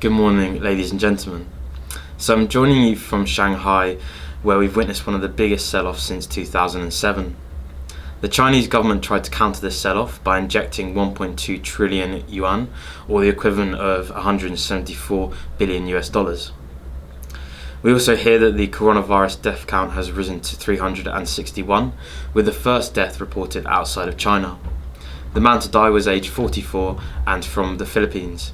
Good morning, ladies and gentlemen. So I'm joining you from Shanghai, where we've witnessed one of the biggest sell-offs since 2007. The Chinese government tried to counter this sell-off by injecting 1.2 trillion yuan, or the equivalent of 174 billion US dollars. We also hear that the coronavirus death count has risen to 361, with the first death reported outside of China. The man to die was aged 44 and from the Philippines.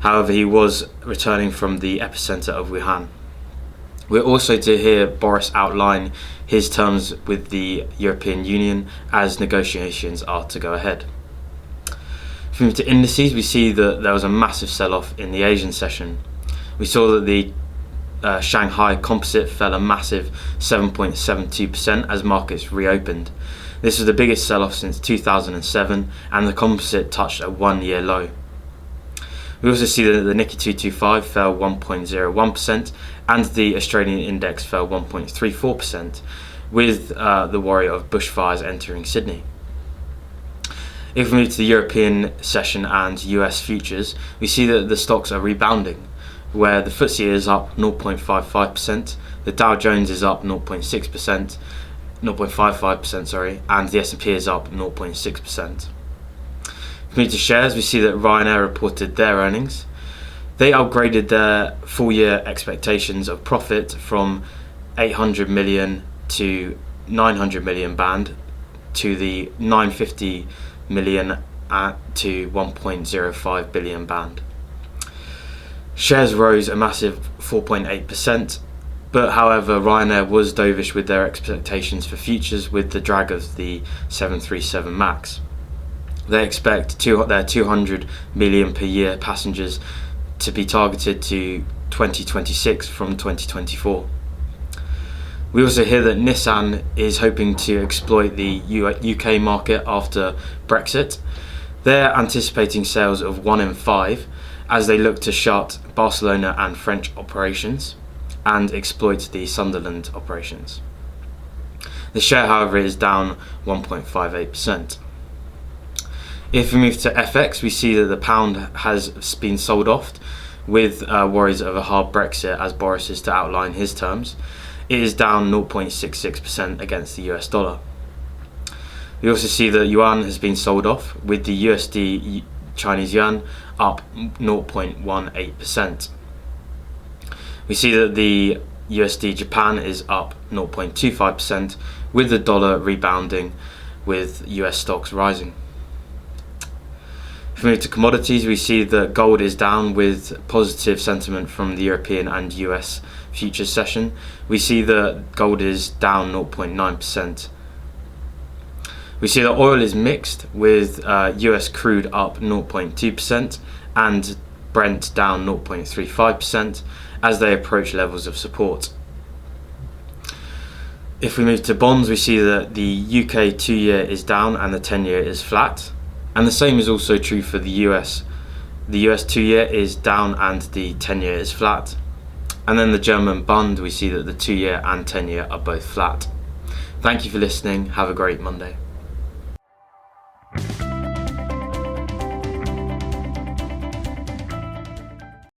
However, he was returning from the epicenter of Wuhan. We're also to hear Boris outline his terms with the European Union as negotiations are to go ahead. If we move to indices, we see that there was a massive sell-off in the Asian session. We saw that the Shanghai Composite fell a massive 7.72% as markets reopened. This was the biggest sell-off since 2007, and the Composite touched a one-year low. We also see that the Nikkei 225 fell 1.01% and the Australian index fell 1.34%, with the worry of bushfires entering Sydney. If we move to the European session and US futures, we see that the stocks are rebounding, where the FTSE is up 0.55%, the Dow Jones is up 0.55%, and the S&P is up 0.6%. If we move to shares, we see that Ryanair reported their earnings. They upgraded their full-year expectations of profit from 800 million to 900 million band to the 950 million to 1.05 billion band. Shares rose a massive 4.8%, but however Ryanair was dovish with their expectations for futures with the drag of the 737 MAX. They expect their 200 million per year passengers to be targeted to 2026 from 2024. We also hear that Nissan is hoping to exploit the UK market after Brexit. They're anticipating sales of 1 in 5 as they look to shut Barcelona and French operations and exploit the Sunderland operations. The share, however, is down 1.58%. If we move to FX, we see that the pound has been sold off with worries of a hard Brexit as Boris is to outline his terms. It is down 0.66% against the US dollar. We also see that yuan has been sold off with the USD Chinese yuan up 0.18%. We see that the USD Japan is up 0.25% with the dollar rebounding with US stocks rising. If we move to commodities, we see that gold is down with positive sentiment from the European and US futures session. We see that gold is down 0.9%. We see that oil is mixed with US crude up 0.2% and Brent down 0.35% as they approach levels of support. If we move to bonds, we see that the UK 2-year is down and the 10-year is flat. And the same is also true for the US. The US 2-year is down and the 10-year is flat. And then the German Bund, we see that the 2-year and 10-year are both flat. Thank you for listening. Have a great Monday.